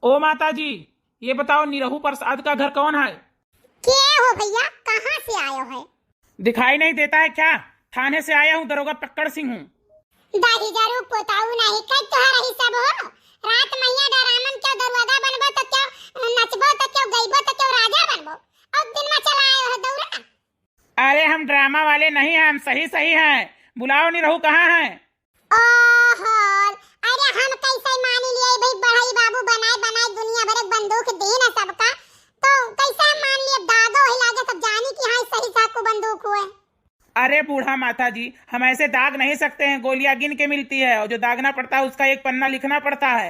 ओ माता जी, ये बताओ निरहू प्रसाद का घर कौन है? के हो भैया, कहाँ से आयो है? दिखाई नहीं देता है क्या? थाने से आया हूँ, दरोगा पक्कड़ सिंह हूँ। दादी जरू पोताऊ नहीं कई तोहरा ही सब हो। रात मैया डरामन क्यों दरवाजा बनबो तो क्यों नचबो तो क्यों गईबो तो क्यों राजा बनबो, और दिन में चला आयो है दौरा। अरे हम ड्रामा वाले नहीं हैं, हम सही सही हैं। बुलाओ निरहू कहाँ है? ओहो, अरे हम कैसे मान लिए भाई, बड़ाई बाबू बनाए बनाए दुनिया भर एक बंदूक दी ना सबका, तो कैसे हम मान लिए? दागो ही लागे सब जानी कि हाँ सही साकू बंदूक हुए। अरे बूढ़ा माता जी, हम ऐसे दाग नहीं सकते हैं, गोलियां गिन के मिलती है और जो दागना पड़ता है उसका एक पन्ना लिखना पड़ता है।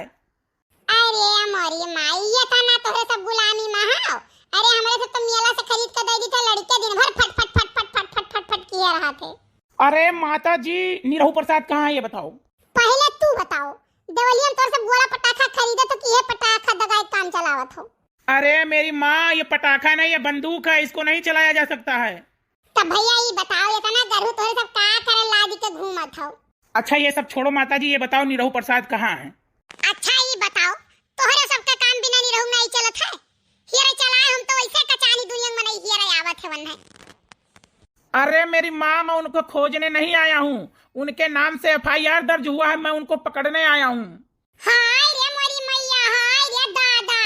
अरे हमारी माई, ये था ना तोरे सब गुलामी में हो। अरे हमारे से तो मेला से खरीद के दे दी था, लड़के दिन भर फट फट फट फट फट फट फट फट किए रहा थे। अरे माता जी, निरहू प्रसाद कहाँ है ये बताओ। पहले तू बताओ, देवलियन तोर सब गोला पटाखा खरीदे तो किए पटाखा दगाए काम चलावत हो? अरे मेरी माँ, ये पटाखा नहीं, ये बंदूक है, इसको नहीं चलाया जा सकता है। तब भैया ये बताओ, ये ना गरहू तोरे सब का करे लादी के घूमत हो? अच्छा ये सब छोड़ो माता जी, ये बताओ निरहू प्रसाद कहाँ है? अच्छा ये बताओ, तोहरे सबका काम बिना निरहू नहीं चलत है? हियरे चलाए हम तो ऐसे कचानी दुनिया में नहीं हियरे आवत है वन है। अरे मेरी माँ, मैं उनको खोजने नहीं आया हूँ, उनके नाम से एफआईआर दर्ज हुआ है, मैं उनको पकड़ने आया हूँ। हाय रे मोरी मैया, हाय रे दादा,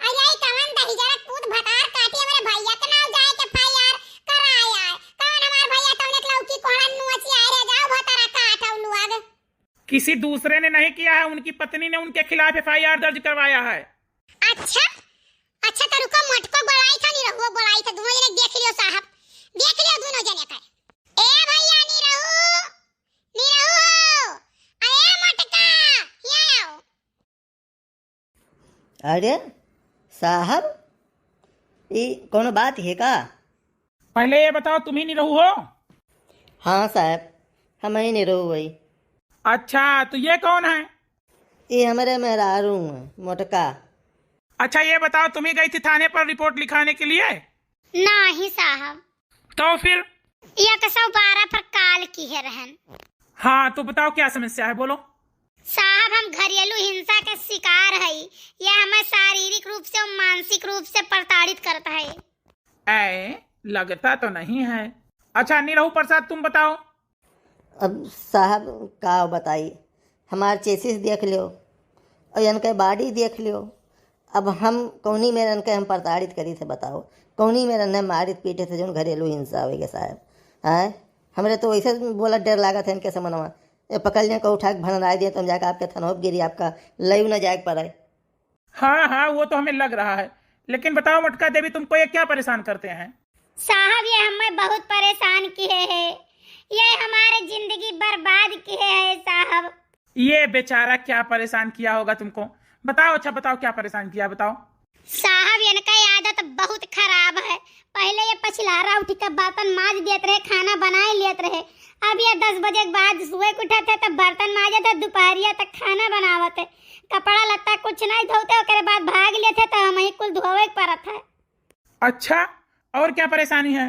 अरे कवन दही जरा कूद भटार काटे मेरे भैया के नाम जाए के एफआईआर कराया है। कवन हमार भैया तवने के लौकी कोहड़ा नुची आए रे, जाओ भटारा काटौ लुआग। किसी दूसरे ने नहीं किया है, उनकी पत्नी ने उनके खिलाफ एफआईआर दर्ज करवाया है। अच्छा अच्छा, तो रुको, मटको बड़ाई था निरहुआ बड़ाई था, दोनों जने देख लियो साहब, देख लियो दोनों जने का। ए भैया निरहू, निरहू अरे मटका ये आओ। अरे साहब, ये कोनो बात है का? पहले ये बताओ, तुम ही निरहू हो? हाँ साहब, हम ही नहीं रहू वही। अच्छा, तो ये कौन है? ये हमारे मेहरारू हैं, मोटका। अच्छा ये बताओ, तुम ही गई थी थाने पर रिपोर्ट लिखाने के लिए? नहीं साहब, तो फिर? ये 112 पर काल की है रहन। हाँ तो बताओ क्या समस्या है, बोलो। साहब हम घरेलू हिंसा के शिकार है, यह हमें शारीरिक रूप से और मानसिक रूप से प्रताड़ित करता है। लगता तो नहीं है। अच्छा निरहू प्रसाद तुम बताओ। अब साहब का बताई, हमार चेसिस देख लियो और इनके बॉडी देख लियो। अब हम कौनी में इनके हम प्रताड़ित करी थे बताओ, कौनी में इन्हें मारित पीटे थे जो घरेलू हिंसा होगी साहब। हैं हमरे तो वैसे बोला डर लगा था इनके समनवा, ये पकड़ लिया को उठा के भनरा दिए तो हम जाकर आपके थनोप गिरी, आपका लयू न जाए पड़े। हाँ हाँ वो तो हमें लग रहा है, लेकिन बताओ मटका देवी, तुमको ये क्या परेशान करते हैं? साहब ये हमें बहुत परेशान किए है, ये हमारे जिंदगी बर्बाद किए है साहब। ये बेचारा क्या परेशान किया होगा तुमको, बताओ। अच्छा बताओ क्या परेशान किया, बताओ। साहब इनका आदत बहुत खराब है, पहले ये पछलारा उठ के बर्तन माज देते रहे, खाना बनाए लेते रहे। अब ये 10 बजे के बाद सुबह को उठते तब बर्तन माजे थे, दोपहरिया तक खाना बनावते, कपड़ा लत्ता कुछ नहीं धोते, उसके बाद भाग लेते तो हम ही कुल धोवे पड़त है। अच्छा और क्या परेशानी है?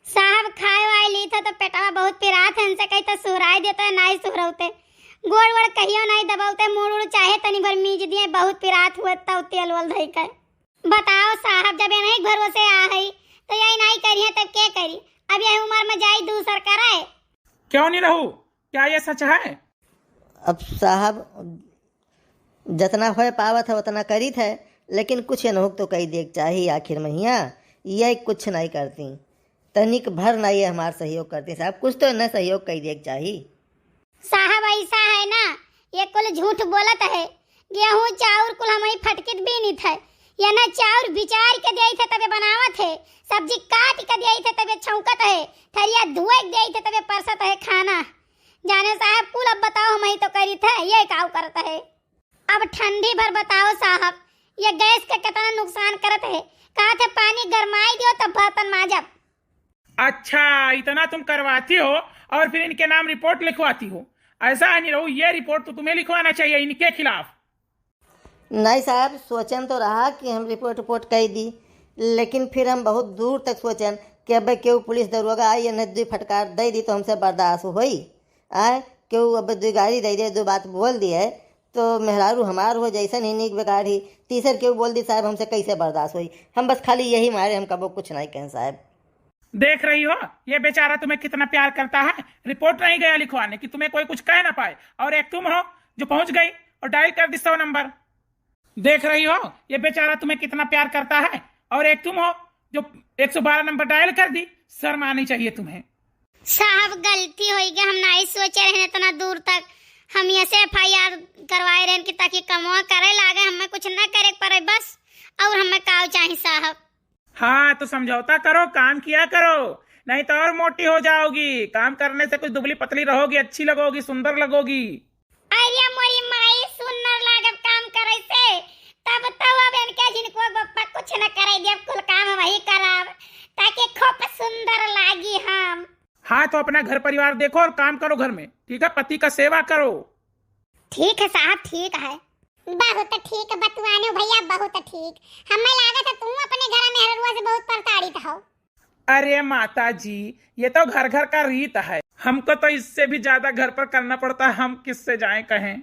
साहब खाए वाए ली था तो पेटवा बहुत पिरात है, इनसे कहीं तो सुहराई देते नहीं सुहरौते, गोड़ वोड़ कहियो नहीं दबावते, मुड़ उड़ चाहे तनी भर मीज दिए, बहुत पिरात हुए तब तेल वल धई के। बताओ साहब, जब नहीं भरोसे आ है तो यही नहीं करिए तब क्या करी? अब यह उम्र में जाई दूसर कराए। क्यों नहीं रहू, क्या ये सच है? अब साहब जितना हो पावत है उतना करी थे, लेकिन कुछ अनहोक तो कही देख चाहिए आखिर मैया, ये कुछ नहीं करती, तनिक भर नहीं है हमारा सहयोग करती साहब, कुछ तो न सहयोग कही देख चाहिए। साहब ऐसा है ना, ये कुल झूठ बोलत है, गेहूं चाउर कुल हम ही फटकित भी नहीं थे, ये ना चाउर बिचार के दिए थे तबे बनावत है, सब्जी काट के दिए थे तबे छौंकत है, थरिया धुए के दिए थे तबे परसत है खाना। जाने साहब कुल अब बताओ, हम ही तो करी थे, ये काव करता है। अब ठंडी भर बताओ साहब, ये गैस का कितना नुकसान करत है, कहा थे पानी गरमाई दियो तब बर्तन माजब। अच्छा इतना तुम करवाती हो और फिर इनके नाम रिपोर्ट लिखवाती हो, ऐसा है नहीं रहू, ये रिपोर्ट तो तुम्हें लिखवाना चाहिए इनके खिलाफ। नहीं साहब, सोचन तो रहा कि हम रिपोर्ट कही दी, लेकिन फिर हम बहुत दूर तक सोचन कि अब क्यों पुलिस दरोगा आई न दो फटकार दे दी तो हमसे बर्दाश्त हुई। आए क्यों अब दो गाड़ी दे दे, दो बात बोल दी है तो मेहरारू हमार हो जैसन ही नीक बेकार ही तीसर क्यों बोल दी साहब, हमसे कैसे बर्दाश्त हुई। हम बस खाली यही मारे, हम कबो कुछ नहीं कहें साहब। देख रही हो ये बेचारा तुम्हें कितना प्यार करता है, रिपोर्ट नहीं गया लिखवाने कि तुम्हें कोई कुछ कह ना पाए, और एक तुम हो जो पहुंच गई और डायल कर दी 100 नंबर। देख रही हो ये बेचारा तुम्हें कितना प्यार करता है, और एक तुम हो जो 112 नंबर डायल कर दी। शर्म आनी चाहिए तुम्हें। साहब गलती हो गई, हम नहीं सोचे रहे इतना दूर तक। हम ऐसे FIR करवाए रहे कि ताकि कमवा करे लागे, हमें कुछ ना करे पड़े बस। और हमें काव चाहिए साहब। हाँ तो समझौता करो, काम किया करो, नहीं तो और मोटी हो जाओगी। काम करने से कुछ दुबली पतली रहोगी, अच्छी लगोगी, सुंदर लगोगी। अरे मोरी माई सुंदर लागब काम करे से, तब तो अब इनके जिनको बप्पा कुछ न करे दे, कुल काम वही कराब ताकि खूब सुंदर लागी हम। हाँ तो अपना घर परिवार देखो और काम करो घर में, ठीक है? पति का सेवा करो। ठीक है साहब, ठीक है। बहुत ठीक बतवाने भैया, बहुत ठीक। हमें लागत है तुम अपने घर में हरुआ से बहुत प्रताड़ित हो। अरे माता जी, ये तो घर घर का रीत है, हमको तो इससे भी ज्यादा घर पर करना पड़ता है, हम किससे जाएं कहें।